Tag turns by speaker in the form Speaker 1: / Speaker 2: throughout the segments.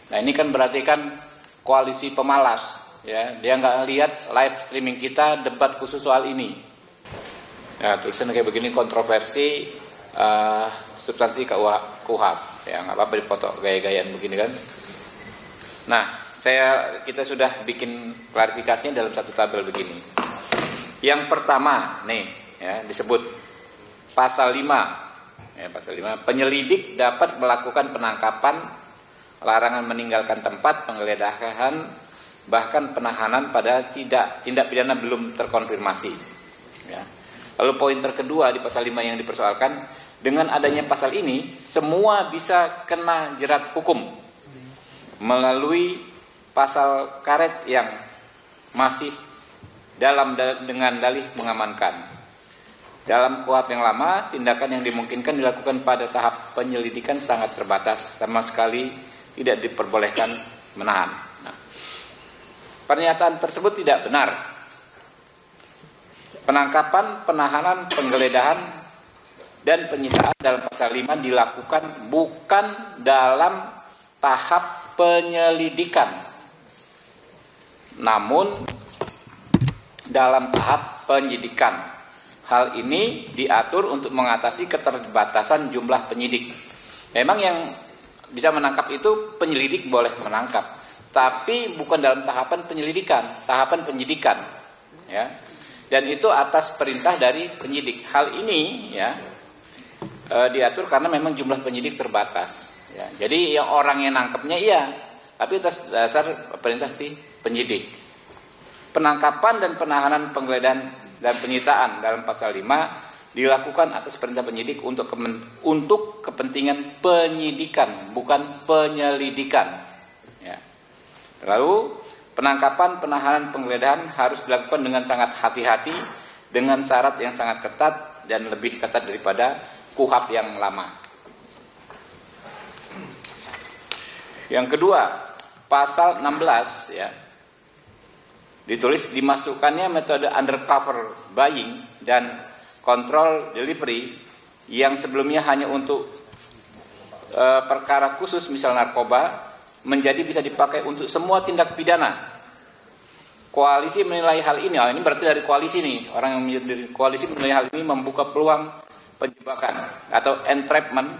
Speaker 1: Nah ini kan berarti kan koalisi pemalas, ya. Dia nggak lihat live streaming kita debat khusus soal ini. Nah tulisan kayak begini, kontroversi substansi KUHP, ya nggak apa-apa dipoto gaya-gayaan begini kan. Nah kita sudah bikin klarifikasinya dalam satu tabel begini. Yang pertama nih, ya disebut pasal 5, ya, pasal 5, penyelidik dapat melakukan penangkapan, larangan meninggalkan tempat, penggeledahan, bahkan penahanan pada tindak pidana belum terkonfirmasi. Ya. Lalu poin kedua di pasal 5 yang dipersoalkan, dengan adanya pasal ini semua bisa kena jerat hukum melalui pasal karet yang masih dengan dalih mengamankan. Dalam KUHP yang lama, tindakan yang dimungkinkan dilakukan pada tahap penyelidikan sangat terbatas, sama sekali tidak diperbolehkan menahan. Nah, pernyataan tersebut tidak benar. Penangkapan, penahanan, penggeledahan, dan penyitaan dalam pasal 5 dilakukan bukan dalam tahap penyelidikan, namun dalam tahap penyidikan. Hal ini diatur untuk mengatasi keterbatasan jumlah penyidik. Memang yang bisa menangkap itu penyelidik boleh menangkap, tapi bukan dalam tahapan penyelidikan, tahapan penyidikan, ya. Dan itu atas perintah dari penyidik. Hal ini ya diatur karena memang jumlah penyidik terbatas. Ya. Jadi yang orang yang nangkepnya iya, tapi atas dasar perintah si penyidik. Penangkapan dan penahanan, penggeledahan dan penyitaan dalam pasal 5 dilakukan atas perintah penyidik untuk kepentingan penyidikan, bukan penyelidikan. Ya. Lalu penangkapan, penahanan, penggeledahan harus dilakukan dengan sangat hati-hati, dengan syarat yang sangat ketat dan lebih ketat daripada KUHP yang lama. Yang kedua, pasal 16 ya. Ditulis dimasukkannya metode undercover buying dan control delivery yang sebelumnya hanya untuk perkara khusus misal narkoba menjadi bisa dipakai untuk semua tindak pidana. Koalisi menilai hal ini, ini berarti dari koalisi nih, orang yang menjadi koalisi menilai hal ini membuka peluang penjebakan atau entrapment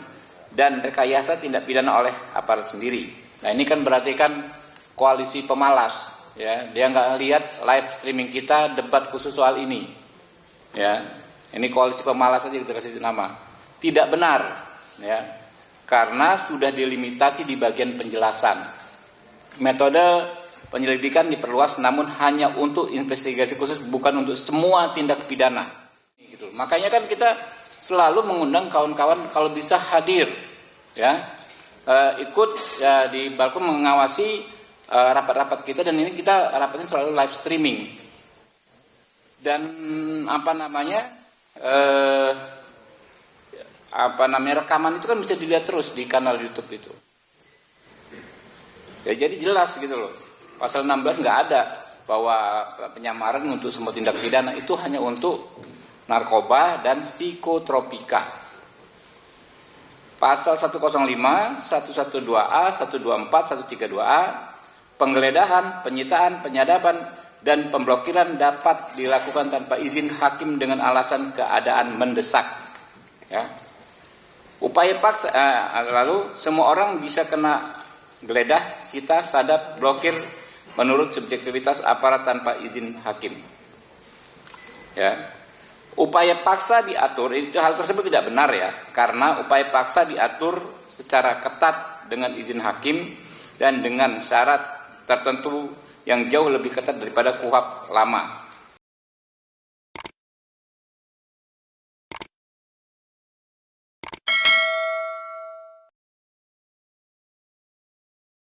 Speaker 1: dan rekayasa tindak pidana oleh aparat sendiri. Nah ini kan berarti kan koalisi pemalas. Ya, dia nggak lihat live streaming kita debat khusus soal ini. Ya, ini koalisi pemalas saja kita kasih nama. Tidak benar, ya, karena sudah dilimitasi di bagian penjelasan. Metode penyelidikan diperluas, namun hanya untuk investigasi khusus, bukan untuk semua tindak pidana. Gitu. Makanya kan kita selalu mengundang kawan-kawan kalau bisa hadir, ya, ikut ya, di balkon mengawasi rapat-rapat kita, dan ini kita rapatnya selalu live streaming. Dan rekaman itu kan bisa dilihat terus di kanal YouTube itu. Ya, jadi jelas gitu loh. Pasal 16 nggak ada bahwa penyamaran untuk semua tindak pidana, itu hanya untuk narkoba dan psikotropika. Pasal 105, 112A, 124, 132A, penggeledahan, penyitaan, penyadapan, dan pemblokiran dapat dilakukan tanpa izin hakim dengan alasan keadaan mendesak. Ya. Upaya paksa, lalu semua orang bisa kena geledah, sita, sadap, blokir menurut subjektivitas aparat tanpa izin hakim. Ya. Upaya paksa diatur, itu hal tersebut tidak benar ya, karena upaya paksa diatur secara ketat dengan izin hakim dan dengan syarat tertentu yang jauh lebih ketat daripada KUHP lama.